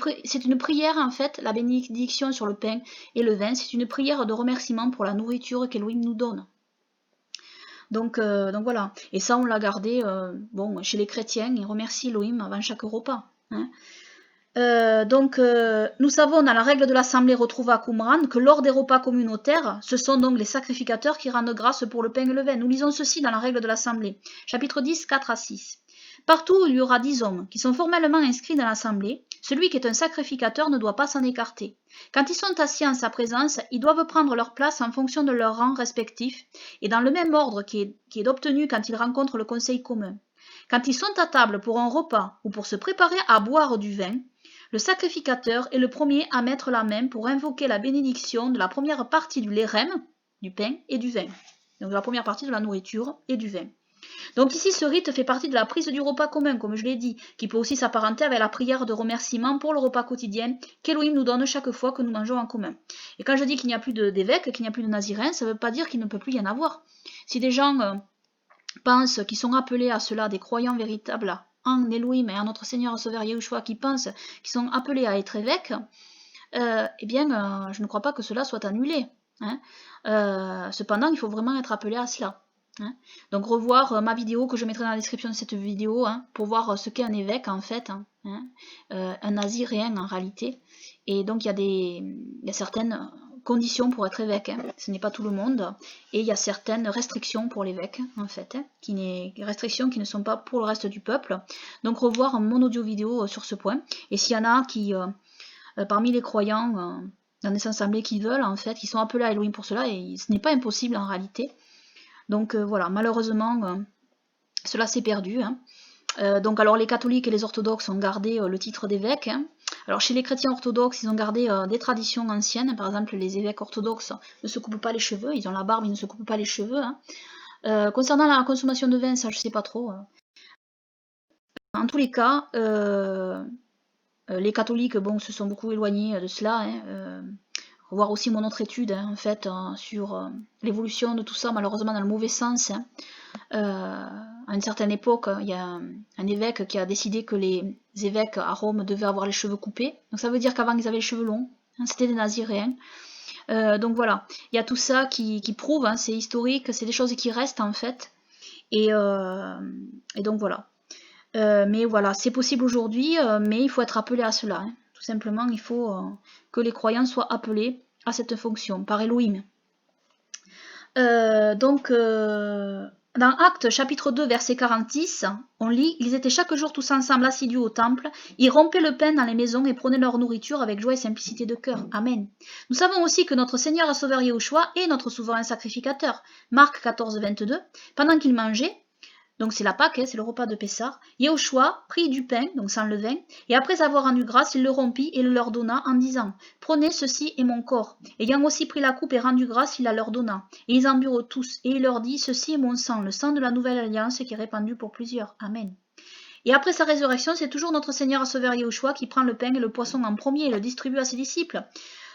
prière en fait, la bénédiction sur le pain et le vin, c'est une prière de remerciement pour la nourriture qu'Elohim nous donne. Donc voilà, et ça on l'a gardé, bon, chez les chrétiens, ils remercient Elohim avant chaque repas. Hein. Nous savons dans la règle de l'assemblée retrouvée à Qumran que lors des repas communautaires, ce sont donc les sacrificateurs qui rendent grâce pour le pain et le vin. Nous lisons ceci dans la règle de l'assemblée, chapitre 10, 4 à 6. Partout où il y aura 10 hommes qui sont formellement inscrits dans l'assemblée, celui qui est un sacrificateur ne doit pas s'en écarter. Quand ils sont assis en sa présence, ils doivent prendre leur place en fonction de leur rang respectif et dans le même ordre qui est obtenu quand ils rencontrent le conseil commun. Quand ils sont à table pour un repas ou pour se préparer à boire du vin, le sacrificateur est le premier à mettre la main pour invoquer la bénédiction de la première partie du lérem, du pain et du vin. Donc la première partie de la nourriture et du vin. Donc ici, ce rite fait partie de la prise du repas commun, comme je l'ai dit, qui peut aussi s'apparenter avec la prière de remerciement pour le repas quotidien qu'Elohim nous donne chaque fois que nous mangeons en commun. Et quand je dis qu'il n'y a plus d'évêques, qu'il n'y a plus de naziréens, ça ne veut pas dire qu'il ne peut plus y en avoir. Si des gens pensent qu'ils sont appelés à cela, des croyants véritables en Elohim et en notre Seigneur Sauveur Yahushua, qui pensent qu'ils sont appelés à être évêques, eh bien, je ne crois pas que cela soit annulé. Hein. Cependant, il faut vraiment être appelé à cela. Hein. Donc revoir ma vidéo que je mettrai dans la description de cette vidéo pour voir ce qu'est un évêque en fait, un naziréen en réalité. Et donc il y a certaines conditions pour être évêque, ce n'est pas tout le monde, et il y a certaines restrictions pour l'évêque en fait, restrictions qui ne sont pas pour le reste du peuple. Donc revoir mon audio vidéo sur ce point, et s'il y en a qui, parmi les croyants dans des assemblées qui veulent en fait, qui sont appelés à Elohim pour cela, et ce n'est pas impossible en réalité. Donc voilà, malheureusement, cela s'est perdu. Donc alors les catholiques et les orthodoxes ont gardé le titre d'évêque. Alors chez les chrétiens orthodoxes, ils ont gardé des traditions anciennes. Par exemple, les évêques orthodoxes ne se coupent pas les cheveux. Ils ont la barbe, ils ne se coupent pas les cheveux. Concernant la consommation de vin, ça je sais pas trop. En tous les cas, les catholiques se sont beaucoup éloignés de cela. Revoir aussi mon autre étude en fait sur l'évolution de tout ça, malheureusement dans le mauvais sens. À une certaine époque, il y a un évêque qui a décidé que les évêques à Rome devaient avoir les cheveux coupés. Donc ça veut dire qu'avant ils avaient les cheveux longs, c'était des naziréens. Donc voilà, il y a tout ça qui prouve, c'est historique, c'est des choses qui restent en fait. Et donc voilà. Mais voilà, c'est possible aujourd'hui, mais il faut être appelé à cela. Tout simplement, il faut que les croyants soient appelés à cette fonction, par Elohim. Dans Actes chapitre 2, verset 46, on lit « Ils étaient chaque jour tous ensemble assidus au temple, ils rompaient le pain dans les maisons et prenaient leur nourriture avec joie et simplicité de cœur. Amen. » Nous savons aussi que notre Seigneur et Sauveur Yahushua est notre souverain sacrificateur. Marc 14, 22, pendant qu'ils mangeaient, donc c'est la Pâque, c'est le repas de Pessah, Yahushua prit du pain, donc sans levain, et après avoir rendu grâce, il le rompit et le leur donna en disant « Prenez, ceci est mon corps. » Ayant aussi pris la coupe et rendu grâce, il la leur donna. Et ils en burent tous, et il leur dit « Ceci est mon sang, le sang de la nouvelle alliance qui est répandu pour plusieurs. Amen. » Et après sa résurrection, c'est toujours notre Seigneur et Sauveur Yahushua qui prend le pain et le poisson en premier et le distribue à ses disciples.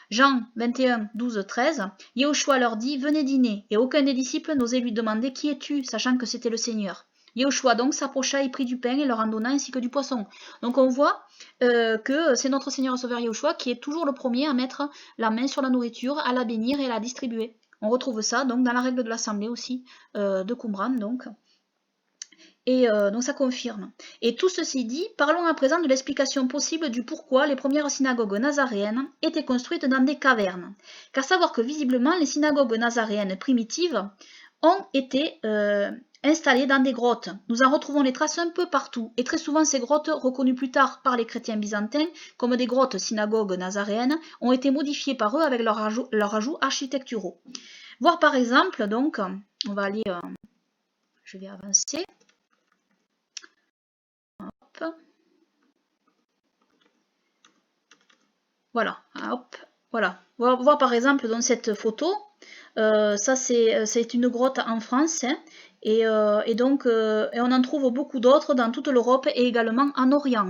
Jean 21, 12, 13, Yahushua leur dit « Venez dîner. » Et aucun des disciples n'osait lui demander « Qui es-tu ?» sachant que c'était le Seigneur. Yahushua donc s'approcha et prit du pain et leur en donna ainsi que du poisson. Donc on voit que c'est notre Seigneur et Sauveur Yahushua qui est toujours le premier à mettre la main sur la nourriture, à la bénir et à la distribuer. On retrouve ça donc dans la règle de l'assemblée aussi de Qumran donc. Et donc ça confirme. Et tout ceci dit, parlons à présent de l'explication possible du pourquoi les premières synagogues nazaréennes étaient construites dans des cavernes. Car savoir que visiblement les synagogues nazaréennes primitives ont été installées dans des grottes. Nous en retrouvons les traces un peu partout, et très souvent ces grottes, reconnues plus tard par les chrétiens byzantins comme des grottes synagogues nazaréennes, ont été modifiées par eux avec leurs ajouts architecturaux. Voir par exemple, donc, on va aller, je vais avancer. Hop. Voilà, hop, voilà. On va voir par exemple dans cette photo, ça c'est une grotte en France, et donc et on en trouve beaucoup d'autres dans toute l'Europe et également en Orient.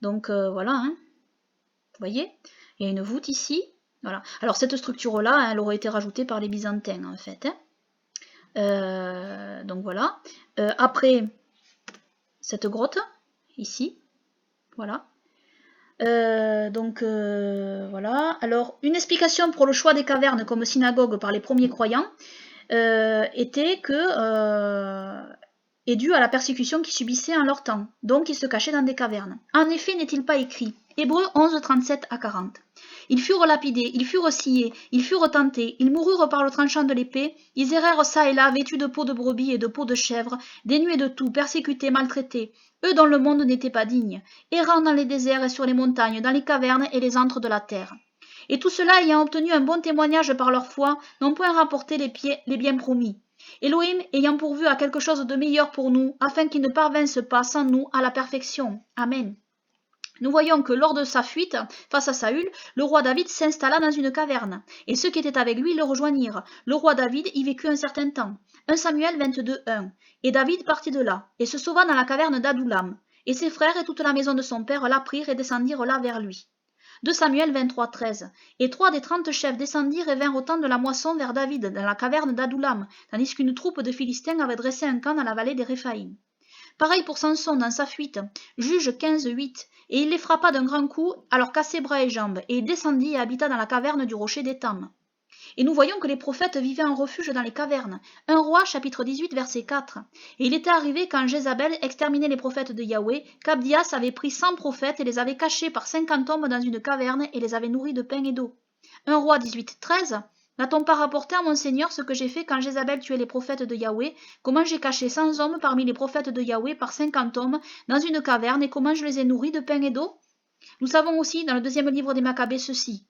Donc voilà, vous voyez, il y a une voûte ici. Voilà. Alors cette structure-là, elle aurait été rajoutée par les Byzantins en fait. Donc voilà. Après cette grotte, ici, voilà. Voilà. Alors, une explication pour le choix des cavernes comme synagogue par les premiers croyants était que est due à la persécution qu'ils subissaient en leur temps. Donc, ils se cachaient dans des cavernes. En effet, n'est-il pas écrit Hébreux 11, 37 à 40. Ils furent lapidés, ils furent sciés, ils furent tentés, ils moururent par le tranchant de l'épée, ils errèrent çà et là, vêtus de peau de brebis et de peau de chèvre, dénués de tout, persécutés, maltraités, eux dont le monde n'était pas digne, errant dans les déserts et sur les montagnes, dans les cavernes et les antres de la terre. Et tout cela ayant obtenu un bon témoignage par leur foi, n'ont point rapporté les biens promis. Elohim ayant pourvu à quelque chose de meilleur pour nous, afin qu'ils ne parvinssent pas sans nous à la perfection. Amen. Nous voyons que lors de sa fuite face à Saül, le roi David s'installa dans une caverne, et ceux qui étaient avec lui le rejoignirent. Le roi David y vécut un certain temps. 1 Samuel 22:1. Et David partit de là, et se sauva dans la caverne d'Adoulam. Et ses frères et toute la maison de son père l'apprirent et descendirent là vers lui. 2 Samuel 23:13. Et 3 des 30 chefs descendirent et vinrent au temps de la moisson vers David, dans la caverne d'Adoulam, tandis qu'une troupe de Philistins avait dressé un camp dans la vallée des Réphaïm. Pareil pour Samson dans sa fuite, Juge 15:8, et il les frappa d'un grand coup, alors cassés bras et jambes, et il descendit et habita dans la caverne du rocher d'Étam. Et nous voyons que les prophètes vivaient en refuge dans les cavernes. 1 Roi, chapitre 18, verset 4. Et il était arrivé quand Jézabel exterminait les prophètes de Yahweh, qu'Abdias avait pris 100 prophètes et les avait cachés par 50 hommes dans une caverne et les avait nourris de pain et d'eau. 1 Roi 18, 13. N'a-t-on pas rapporté à mon Seigneur ce que j'ai fait quand Jézabel tuait les prophètes de Yahweh, comment j'ai caché 100 hommes parmi les prophètes de Yahweh par 50 hommes dans une caverne et comment je les ai nourris de pain et d'eau? Nous savons aussi dans le deuxième livre des Maccabées ceci.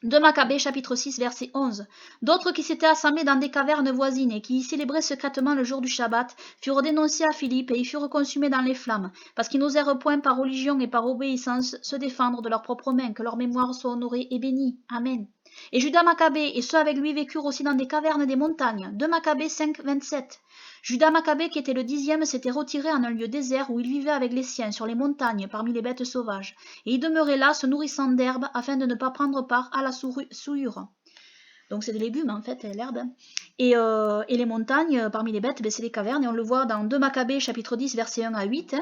2 Maccabées chapitre 6 verset 11. D'autres qui s'étaient assemblés dans des cavernes voisines et qui y célébraient secrètement le jour du Shabbat furent dénoncés à Philippe et y furent consumés dans les flammes, parce qu'ils n'osèrent point par religion et par obéissance se défendre de leurs propres mains, que leur mémoire soit honorée et bénie. Amen. Et Judas Maccabée et ceux avec lui vécurent aussi dans des cavernes des montagnes. 2 Maccabées 5, 27. Judas Maccabée, qui était le 10e, s'était retiré en un lieu désert où il vivait avec les siens sur les montagnes parmi les bêtes sauvages. Et il demeurait là, se nourrissant d'herbe, afin de ne pas prendre part à la souillure. Donc c'est des légumes en fait, l'herbe. Et les montagnes, parmi les bêtes, c'est des cavernes. Et on le voit dans 2 Maccabées, chapitre 10, versets 1 à 8.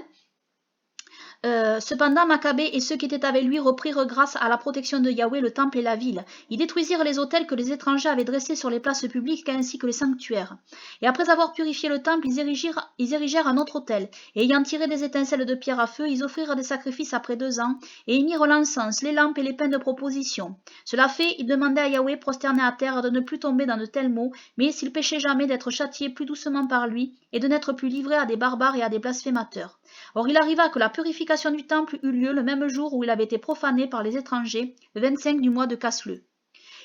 Cependant, Maccabée et ceux qui étaient avec lui reprirent grâce à la protection de Yahweh le temple et la ville. Ils détruisirent les autels que les étrangers avaient dressés sur les places publiques ainsi que les sanctuaires. Et après avoir purifié le temple, ils érigèrent un autre autel. Et ayant tiré des étincelles de pierre à feu, ils offrirent des sacrifices après 2 ans, et ils mirent l'encens, les lampes et les pains de proposition. Cela fait, ils demandaient à Yahweh, prosterné à terre, de ne plus tomber dans de tels maux, mais s'il péchait jamais, d'être châtié plus doucement par lui, et de n'être plus livré à des barbares et à des blasphémateurs. Or il arriva que la purification du temple eut lieu le même jour où il avait été profané par les étrangers, le 25 du mois de Casleu.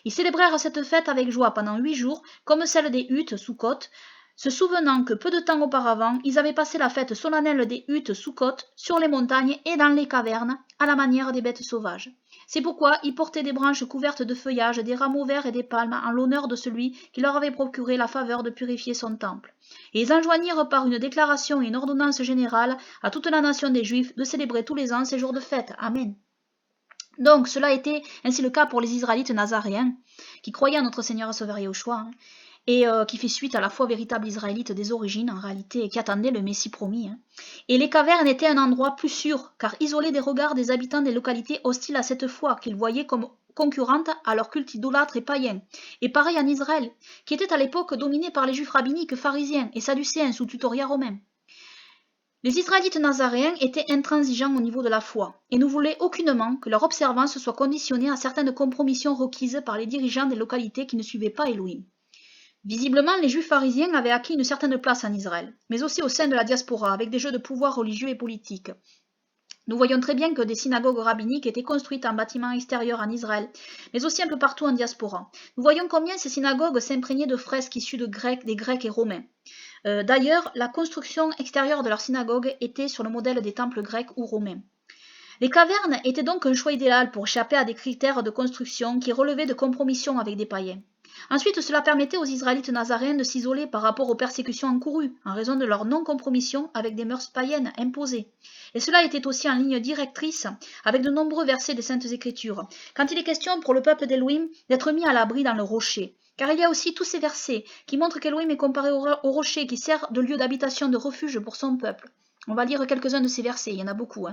Ils célébrèrent cette fête avec joie pendant 8 jours, comme celle des huttes Soukhot, se souvenant que peu de temps auparavant, ils avaient passé la fête solennelle des huttes Soukhot sur les montagnes et dans les cavernes, à la manière des bêtes sauvages. C'est pourquoi ils portaient des branches couvertes de feuillage, des rameaux verts et des palmes en l'honneur de celui qui leur avait procuré la faveur de purifier son temple. Et ils enjoignirent par une déclaration et une ordonnance générale à toute la nation des Juifs de célébrer tous les ans ces jours de fête. Amen. Donc cela était ainsi le cas pour les Israélites nazaréens, qui croyaient en notre Seigneur et Sauveur Yahushua, et qui fait suite à la foi véritable israélite des origines en réalité, et qui attendait le Messie promis. Et les cavernes étaient un endroit plus sûr, car isolés des regards des habitants des localités hostiles à cette foi, qu'ils voyaient comme concurrente à leur culte idolâtre et païen. Et pareil en Israël, qui était à l'époque dominé par les juifs rabbiniques pharisiens et sadducéens sous tutorat romain. Les Israélites nazaréens étaient intransigeants au niveau de la foi, et ne voulaient aucunement que leur observance soit conditionnée à certaines compromissions requises par les dirigeants des localités qui ne suivaient pas Elohim. Visiblement, les Juifs pharisiens avaient acquis une certaine place en Israël, mais aussi au sein de la diaspora, avec des jeux de pouvoir religieux et politiques. Nous voyons très bien que des synagogues rabbiniques étaient construites en bâtiments extérieurs en Israël, mais aussi un peu partout en diaspora. Nous voyons combien ces synagogues s'imprégnaient de fresques issues des Grecs et Romains. D'ailleurs, la construction extérieure de leurs synagogues était sur le modèle des temples grecs ou romains. Les cavernes étaient donc un choix idéal pour échapper à des critères de construction qui relevaient de compromissions avec des païens. Ensuite, cela permettait aux Israélites nazaréens de s'isoler par rapport aux persécutions encourues, en raison de leur non-compromission avec des mœurs païennes imposées. Et cela était aussi en ligne directrice avec de nombreux versets des Saintes Écritures, quand il est question pour le peuple d'Elohim d'être mis à l'abri dans le rocher. Car il y a aussi tous ces versets qui montrent qu'Elohim est comparé au rocher qui sert de lieu d'habitation, de refuge pour son peuple. On va lire quelques-uns de ces versets, il y en a beaucoup.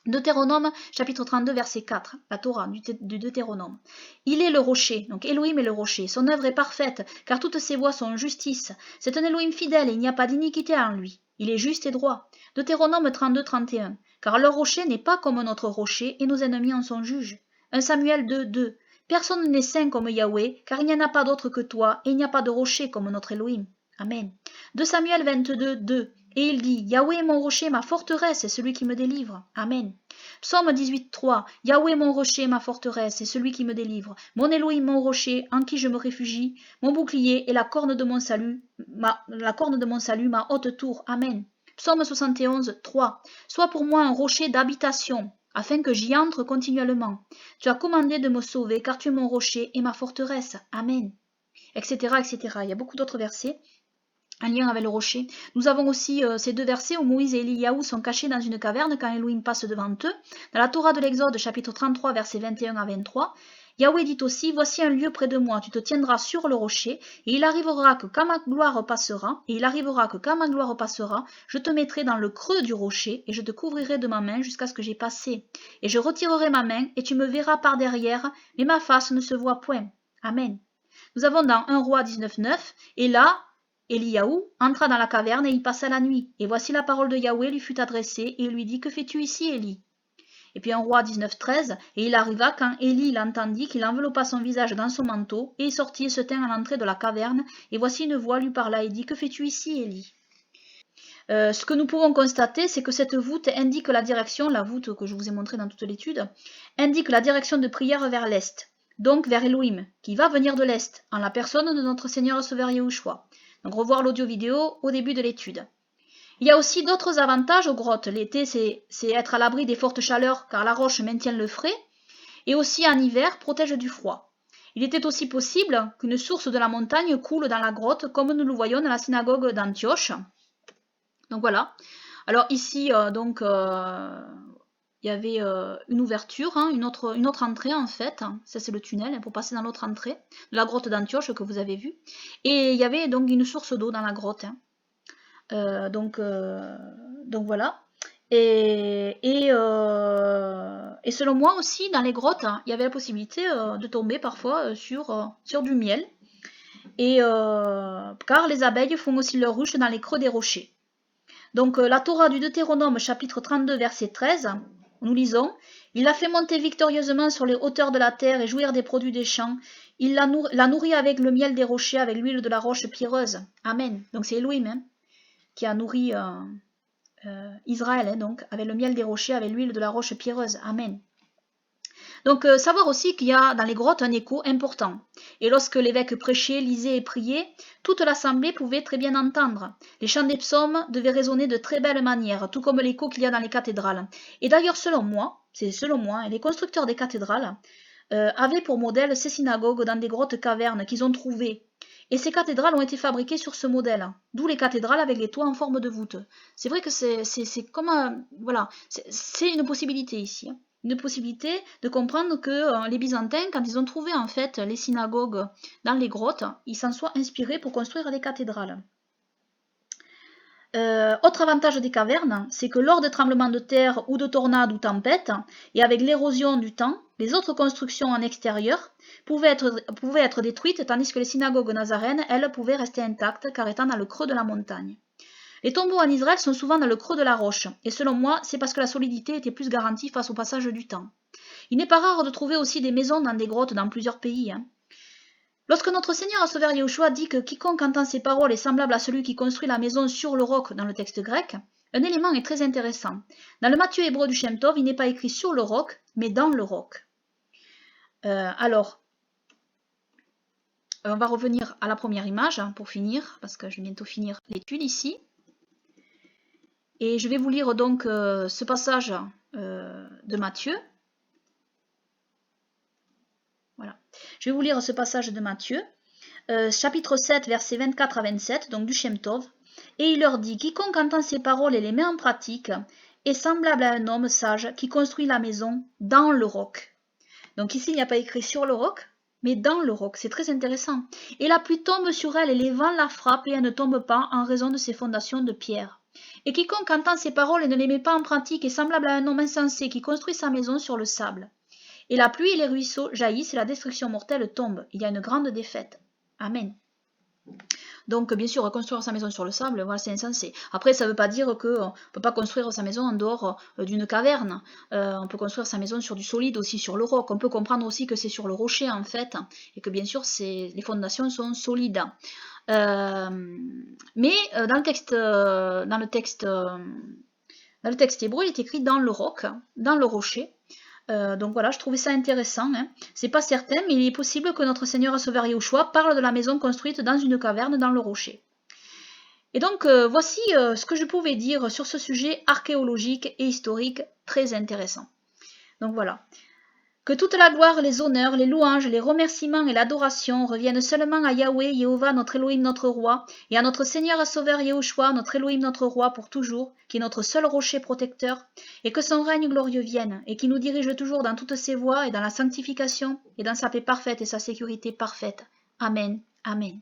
Deutéronome, chapitre 32, verset 4, la Torah du Deutéronome. Il est le rocher, donc Elohim est le rocher. Son œuvre est parfaite, car toutes ses voies sont en justice. C'est un Elohim fidèle et il n'y a pas d'iniquité en lui. Il est juste et droit. Deutéronome 32, 31. Car leur rocher n'est pas comme notre rocher et nos ennemis en sont juges. 1 Samuel 2, 2. Personne n'est saint comme Yahweh, car il n'y en a pas d'autre que toi, et il n'y a pas de rocher comme notre Elohim. Amen. 2 Samuel 22, 2. Et il dit, Yahweh est mon rocher, ma forteresse, est celui qui me délivre. Amen. Psaume 18, 3. Yahweh mon rocher, ma forteresse, est celui qui me délivre. Mon Elohim, mon rocher, en qui je me réfugie, mon bouclier et la corne de mon salut, ma haute tour. Amen. Psaume 71, 3. Sois pour moi un rocher d'habitation, afin que j'y entre continuellement. Tu as commandé de me sauver, car tu es mon rocher et ma forteresse. Amen. Etc., etc. Il y a beaucoup d'autres versets en lien avec le rocher. Nous avons aussi ces deux versets où Moïse et Eliyahu sont cachés dans une caverne quand Elohim passe devant eux. Dans la Torah de l'Exode, chapitre 33, versets 21 à 23, Yahweh dit aussi, voici un lieu près de moi, tu te tiendras sur le rocher, et il arrivera que quand ma gloire passera, je te mettrai dans le creux du rocher, et je te couvrirai de ma main jusqu'à ce que j'ai passé. Et je retirerai ma main, et tu me verras par derrière, mais ma face ne se voit point. Amen. Nous avons dans 1 Roi 19, 9, et là, Eliyahu entra dans la caverne et y passa la nuit. Et voici la parole de Yahweh lui fut adressée, et il lui dit, que fais-tu ici, Élie? Et puis en Roi 19, 13, et il arriva quand Élie l'entendit qu'il enveloppa son visage dans son manteau, et il sortit et se tint à l'entrée de la caverne, et voici une voix lui parla et dit, que fais-tu ici, Élie? Ce que nous pouvons constater, c'est que cette voûte indique la direction, la voûte que je vous ai montrée dans toute l'étude, indique la direction de prière vers l'est, donc vers Elohim, qui va venir de l'est, en la personne de notre Seigneur Sauveur Yahushua. Donc revoir l'audio vidéo au début de l'étude. Il y a aussi d'autres avantages aux grottes. L'été, c'est être à l'abri des fortes chaleurs car la roche maintient le frais. Et aussi en hiver, protège du froid. Il était aussi possible qu'une source de la montagne coule dans la grotte comme nous le voyons dans la synagogue d'Antioche. Donc voilà. Alors ici, il y avait une ouverture, hein, une autre entrée en fait. Ça c'est le tunnel pour passer dans l'autre entrée de la grotte d'Antioche que vous avez vue. Et il y avait donc une source d'eau dans la grotte. Donc voilà. Et selon moi aussi, dans les grottes, il y avait la possibilité de tomber parfois sur du miel. Car les abeilles font aussi leur ruche dans les creux des rochers. Donc la Torah du Deutéronome, chapitre 32, verset 13, nous lisons, « Il l'a fait monter victorieusement sur les hauteurs de la terre et jouir des produits des champs. Il l'a nourri avec le miel des rochers, avec l'huile de la roche pierreuse. » Amen. Donc c'est Elohim hein, qui a nourri Israël, hein, donc, avec le miel des rochers, avec l'huile de la roche pierreuse. Amen. Donc savoir aussi qu'il y a dans les grottes un écho important. Et lorsque l'évêque prêchait, lisait et priait, toute l'assemblée pouvait très bien entendre. Les chants des psaumes devaient résonner de très belle manière, tout comme l'écho qu'il y a dans les cathédrales. Et d'ailleurs, selon moi, les constructeurs des cathédrales avaient pour modèle ces synagogues dans des grottes cavernes qu'ils ont trouvées. Et ces cathédrales ont été fabriquées sur ce modèle, d'où les cathédrales avec les toits en forme de voûte. C'est vrai que c'est comme voilà, c'est une possibilité ici. Hein. Une possibilité de comprendre que les Byzantins, quand ils ont trouvé en fait les synagogues dans les grottes, ils s'en soient inspirés pour construire des cathédrales. Autre avantage des cavernes, c'est que lors de tremblements de terre ou de tornades ou tempêtes, et avec l'érosion du temps, les autres constructions en extérieur pouvaient être détruites, tandis que les synagogues nazaréennes, elles, pouvaient rester intactes, car étant dans le creux de la montagne. Les tombeaux en Israël sont souvent dans le creux de la roche, et selon moi, c'est parce que la solidité était plus garantie face au passage du temps. Il n'est pas rare de trouver aussi des maisons dans des grottes dans plusieurs pays. Hein. Lorsque notre Seigneur Sauveur Yahushua dit que quiconque entend ces paroles est semblable à celui qui construit la maison sur le roc dans le texte grec, un élément est très intéressant. Dans le Matthieu hébreu du Shem Tov, il n'est pas écrit sur le roc, mais dans le roc. Alors, on va revenir à la première image hein, pour finir, parce que je vais bientôt finir l'étude ici. Et je vais vous lire donc ce passage de Matthieu. Voilà. Je vais vous lire ce passage de Matthieu, chapitre 7, versets 24 à 27, donc du Shem Tov. Et il leur dit, quiconque entend ces paroles et les met en pratique est semblable à un homme sage qui construit la maison dans le roc. Donc ici, il n'y a pas écrit sur le roc, mais dans le roc. C'est très intéressant. Et la pluie tombe sur elle et les vents la frappent et elle ne tombe pas en raison de ses fondations de pierre. Et quiconque entend ces paroles et ne les met pas en pratique est semblable à un homme insensé qui construit sa maison sur le sable. Et la pluie et les ruisseaux jaillissent et la destruction mortelle tombe. Il y a une grande défaite. Amen. Donc, bien sûr, construire sa maison sur le sable, voilà, c'est insensé. Après, ça ne veut pas dire qu'on ne peut pas construire sa maison en dehors d'une caverne. On peut construire sa maison sur du solide, aussi sur le roc. On peut comprendre aussi que c'est sur le rocher, en fait, et que, bien sûr, les fondations sont solides. Mais dans le texte hébreu, il est écrit dans le roc, dans le rocher. Donc voilà, je trouvais ça intéressant. Hein. C'est pas certain, mais il est possible que notre Seigneur Sauveur Yahushua parle de la maison construite dans une caverne dans le rocher. Et donc voici ce que je pouvais dire sur ce sujet archéologique et historique très intéressant. Donc voilà. Que toute la gloire, les honneurs, les louanges, les remerciements et l'adoration reviennent seulement à Yahweh, Jéhovah, notre Elohim, notre roi, et à notre Seigneur et Sauveur Yahushua, notre Elohim, notre roi, pour toujours, qui est notre seul rocher protecteur, et que son règne glorieux vienne, et qui nous dirige toujours dans toutes ses voies, et dans la sanctification, et dans sa paix parfaite et sa sécurité parfaite. Amen. Amen.